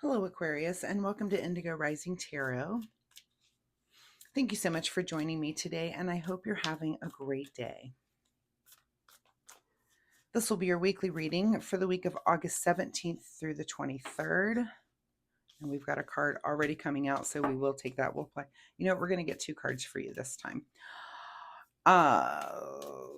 Hello, Aquarius, and welcome to Indigo Rising Tarot. Thank you so much for joining me today, and I hope you're having a great day. This will be your weekly reading for the week of August 17th through the 23rd. And we've got a card already coming out, so we will take that. We'll play. You know, we're going to get 2 cards for you this time.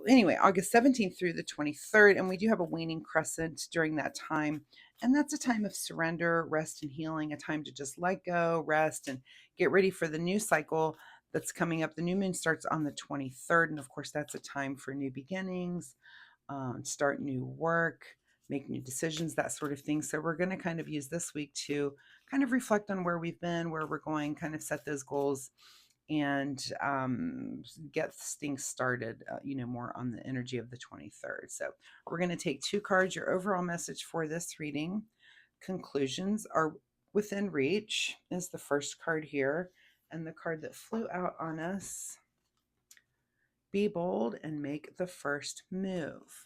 Anyway, August 17th through the 23rd, and we do have a waning crescent during that time. And that's a time of surrender, rest, and healing, a time to just let go, rest, and get ready for the new cycle that's coming up. The new moon starts on the 23rd, and of course, that's a time for new beginnings, start new work, make new decisions, that sort of thing. So we're going to kind of use this week to kind of reflect on where we've been, where we're going, kind of set those goals and get things started, more on the energy of the 23rd. So we're going to take 2 cards. Your overall message for this reading: conclusions are within reach is the first card here. And the card that flew out on us: be bold and make the first move.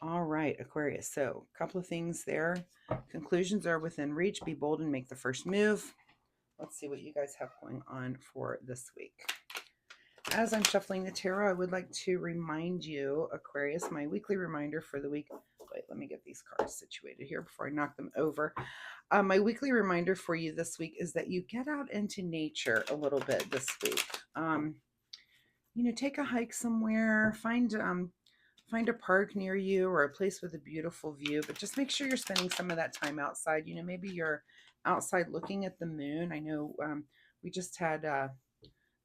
All right, Aquarius. So a couple of things there. Conclusions are within reach. Be bold and make the first move. Let's see what you guys have going on for this week. As I'm shuffling the tarot, I would like to remind you, Aquarius, my weekly reminder for the week. Wait, let me get these cards situated here before I knock them over. My weekly reminder for you this week is that you get out into nature a little bit this week. Take a hike somewhere, find a park near you or a place with a beautiful view, but just make sure you're spending some of that time outside. Maybe you're outside looking at the moon. I know we just had the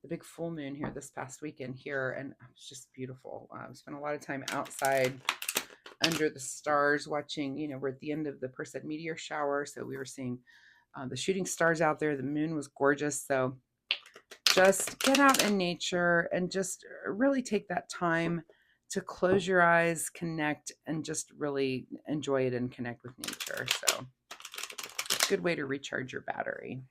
big full moon here this past weekend here, and it was just beautiful. We spent a lot of time outside under the stars watching. We're at the end of the Perseid meteor shower, so we were seeing the shooting stars out there. The moon was gorgeous. So just get out in nature and just really take that time to close your eyes, connect, and just really enjoy it and connect with nature. So good way to recharge your battery.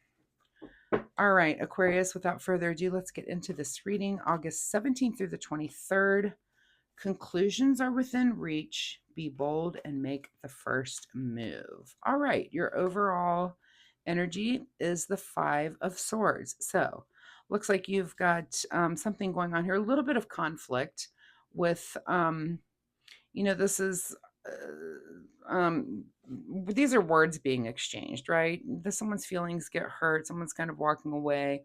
All right, Aquarius, without further ado, let's get into this reading. August 17th through the 23rd. Conclusions are within reach. Be bold and make the first move. All right, your overall energy is the 5 of Swords. So looks like you've got something going on here, a little bit of conflict with, this is, these are words being exchanged, right? Someone's feelings get hurt. Someone's kind of walking away.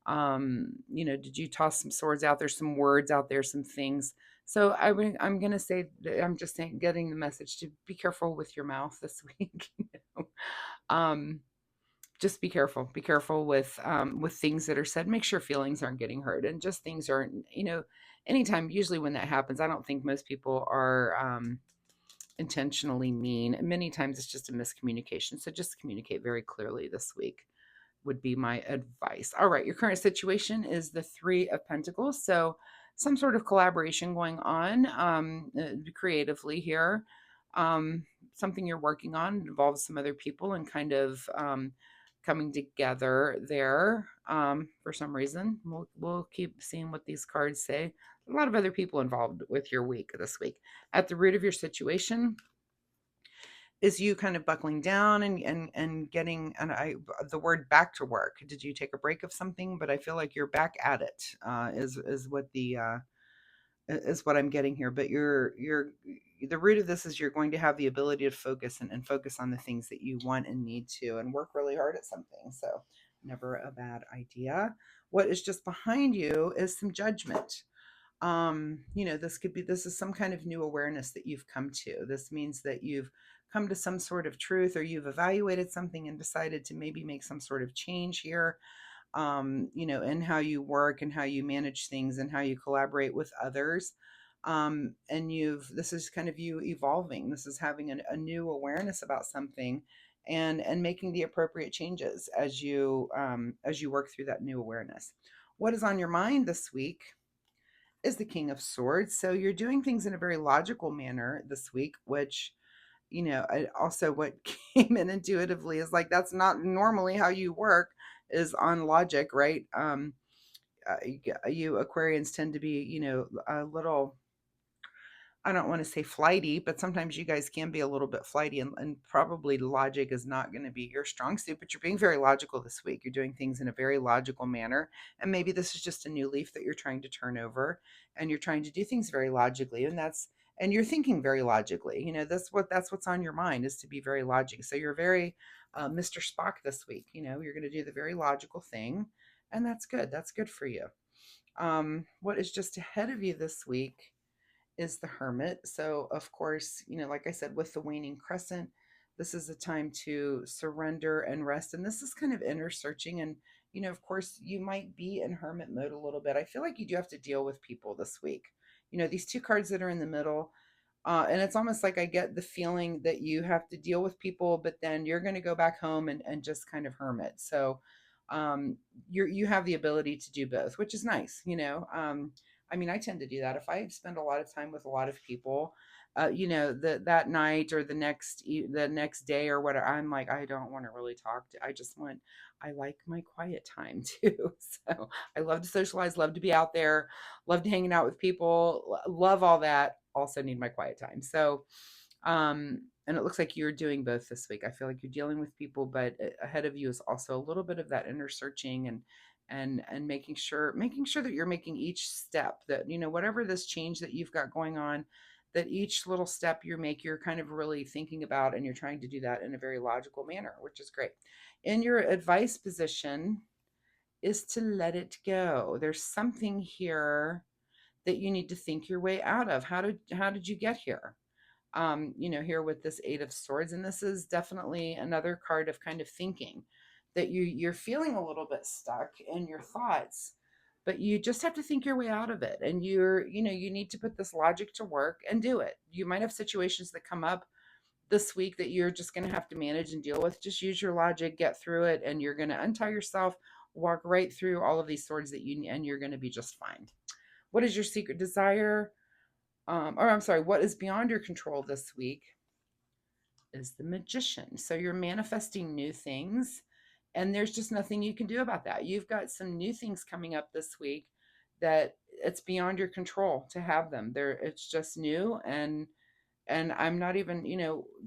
Did you toss some swords out there, some words out there, some things? So I'm going to say, I'm just saying, getting the message to be careful with your mouth this week. Just be careful with things that are said. Make sure feelings aren't getting hurt, and just things aren't, anytime, usually when that happens, I don't think most people are intentionally mean. Many times it's just a miscommunication. So just communicate very clearly this week would be my advice. All right, your current situation is the 3 of Pentacles. So some sort of collaboration going on creatively here. Something you're working on involves some other people and kind of coming together there for some reason. We'll keep seeing what these cards say. A lot of other people involved with your week this week. At the root of your situation is you kind of buckling down and getting, the word back to work. Did you take a break of something? But I feel like you're back at it, is what I'm getting here. But the root of this is you're going to have the ability to focus and focus on the things that you want and need to, and work really hard at something. So never a bad idea. What is just behind you is some judgment. This is some kind of new awareness that you've come to. This means that you've come to some sort of truth, or you've evaluated something and decided to maybe make some sort of change here, in how you work and how you manage things and how you collaborate with others. And this is kind of you evolving. This is having a new awareness about something and making the appropriate changes as you work through that new awareness. What is on your mind this week is the King of Swords. So you're doing things in a very logical manner this week, which, also what came in intuitively is like, that's not normally how you work, is on logic, right? You Aquarians tend to be, a little I don't want to say flighty, but sometimes you guys can be a little bit flighty, and probably logic is not going to be your strong suit, but you're being very logical this week. You're doing things in a very logical manner. And maybe this is just a new leaf that you're trying to turn over, and you're trying to do things very logically. And you're thinking very logically. That's what's on your mind, is to be very logic. So you're very Mr. Spock this week. You're going to do the very logical thing, and that's good. That's good for you. What is just ahead of you this week is the Hermit. So, of course, like I said, with the waning crescent, this is a time to surrender and rest. And this is kind of inner searching. And, of course, you might be in Hermit mode a little bit. I feel like you do have to deal with people this week. These two cards that are in the middle, and it's almost like I get the feeling that you have to deal with people, but then you're going to go back home and just kind of hermit. So um, you have the ability to do both, which is nice. I mean, I tend to do that. If I spend a lot of time with a lot of people, that night or the next day or whatever, I'm like, I don't want to really talk to. I like my quiet time too. So I love to socialize, love to be out there, love to hanging out with people, love all that. Also need my quiet time. So, and it looks like you're doing both this week. I feel like you're dealing with people, but ahead of you is also a little bit of that inner searching and making sure that you're making each step, that whatever this change that you've got going on, that each little step you make, you're kind of really thinking about, and you're trying to do that in a very logical manner, which is great. In your advice position is to let it go. There's something here that you need to think your way out of. How did you get here? Here with this Eight of Swords, and this is definitely another card of kind of thinking that you're feeling a little bit stuck in your thoughts, but you just have to think your way out of it. And you need to put this logic to work and do it. You might have situations that come up this week that you're just going to have to manage and deal with. Just use your logic, get through it, and you're going to untie yourself, walk right through all of these swords and you're going to be just fine. What is your secret desire? Or I'm sorry, what is beyond your control this week is the Magician. So you're manifesting new things, and there's just nothing you can do about that. You've got some new things coming up this week that it's beyond your control to have them. It's just new, and I'm not even,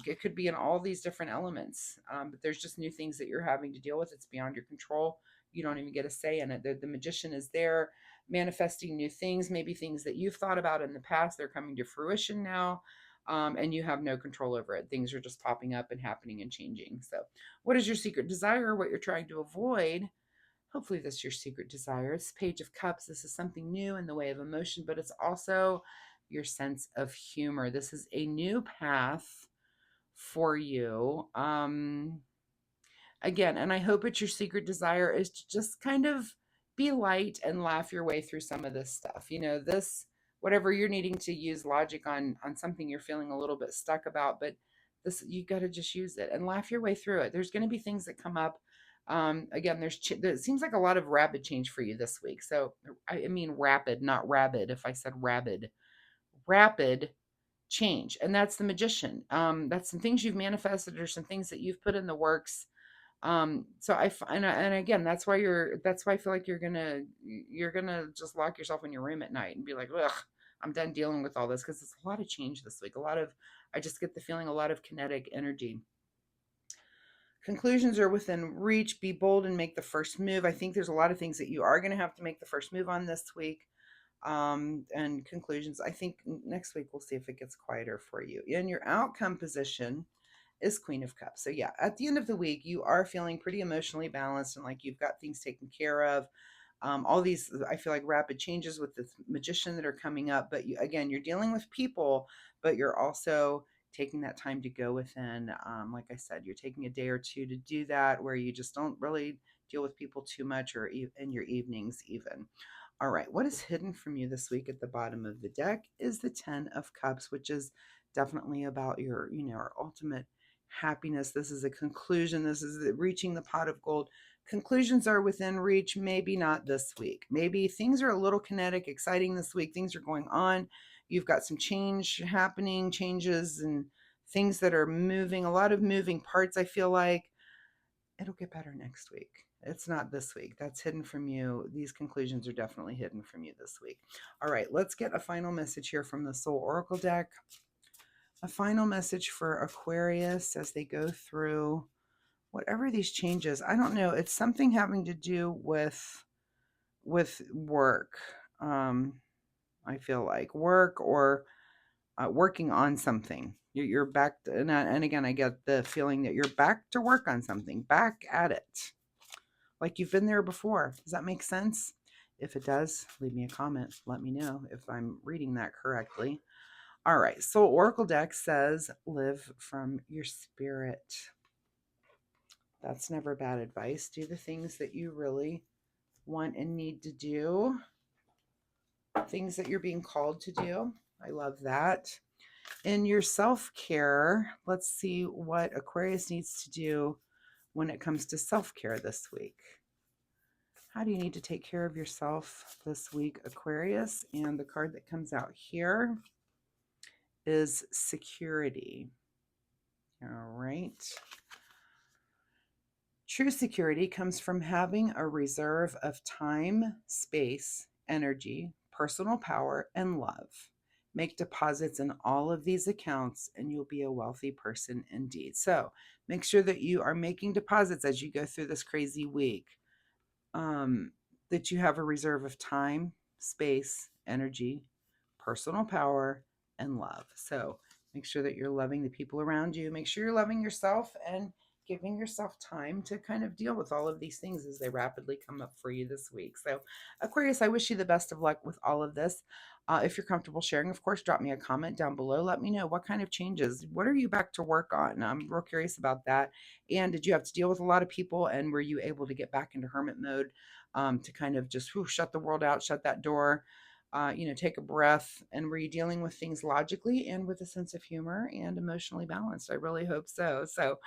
it could be in all these different elements, but there's just new things that you're having to deal with. It's beyond your control. You don't even get a say in it. The Magician is there manifesting new things, maybe things that you've thought about in the past, they're coming to fruition now. And you have no control over it. Things are just popping up and happening and changing. So what is your secret desire? What you're trying to avoid? Hopefully this is your secret desire. It's Page of Cups. This is something new in the way of emotion, but it's also your sense of humor. This is a new path for you. Again, and I hope it's your secret desire is to just kind of be light and laugh your way through some of this stuff. This, whatever you're needing to use logic on something you're feeling a little bit stuck about, but this, you got to just use it and laugh your way through it. There's going to be things that come up. Again, it seems like a lot of rapid change for you this week. So I mean rapid, not rabid. If I said rabid, rapid change, and that's the Magician. That's some things you've manifested or some things that you've put in the works. So and again, that's why I feel like you're gonna just lock yourself in your room at night and be like, ugh, I'm done dealing with all this, because it's a lot of change this week. I just get the feeling a lot of kinetic energy. Conclusions are within reach. Be bold and make the first move. I think there's a lot of things that you are going to have to make the first move on this week. And conclusions, I think next week we'll see if it gets quieter for you. In your outcome position is Queen of Cups. So yeah, at the end of the week, you are feeling pretty emotionally balanced and like you've got things taken care of. All these, I feel like, rapid changes with the Magician that are coming up. But again, you're dealing with people, but you're also taking that time to go within. Like I said, you're taking a day or two to do that, where you just don't really deal with people too much, or in your evenings even. All right, what is hidden from you this week at the bottom of the deck is the Ten of Cups, which is definitely about our ultimate happiness. This is a conclusion. This is reaching the pot of gold. Conclusions are within reach, maybe not this week. Maybe things are a little kinetic, exciting this week. Things are going on. You've got some change happening, changes and things that are moving, a lot of moving parts, I feel like. it'll get better next week. It's not this week. That's hidden from you. These conclusions are definitely hidden from you this week. All right, let's get a final message here from the Soul Oracle deck. A final message for Aquarius as they go through whatever these changes. I don't know. It's something having to do with work. I feel like work or working on something. You're back to, and again, I get the feeling that you're back to work on something, back at it, like you've been there before. Does that make sense? If it does, leave me a comment. Let me know if I'm reading that correctly. All right. So Oracle deck says, live from your spirit. That's never bad advice. Do the things that you really want and need to do. Things that you're being called to do. I love that. In your self-care, let's see what Aquarius needs to do when it comes to self-care this week. How do you need to take care of yourself this week, Aquarius? And the card that comes out here is security. All right. True security comes from having a reserve of time, space, energy, personal power, and love. Make deposits in all of these accounts and you'll be a wealthy person indeed. So make sure that you are making deposits as you go through this crazy week, that you have a reserve of time, space, energy, personal power, and love. So make sure that you're loving the people around you. Make sure you're loving yourself and giving yourself time to kind of deal with all of these things as they rapidly come up for you this week. So Aquarius, I wish you the best of luck with all of this. If you're comfortable sharing, of course, drop me a comment down below. Let me know what kind of changes. What are you back to work on? I'm real curious about that. And did you have to deal with a lot of people? And were you able to get back into hermit mode to kind of just shut the world out, shut that door? Take a breath. And were you dealing with things logically and with a sense of humor and emotionally balanced? I really hope so. So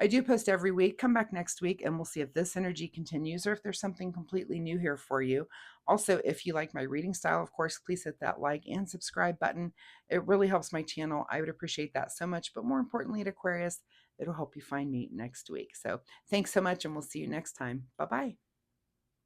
I do post every week. Come back next week and we'll see if this energy continues or if there's something completely new here for you. Also, if you like my reading style, of course, please hit that like and subscribe button. It really helps my channel. I would appreciate that so much. But more importantly, at Aquarius, it'll help you find me next week. So thanks so much and we'll see you next time. Bye-bye.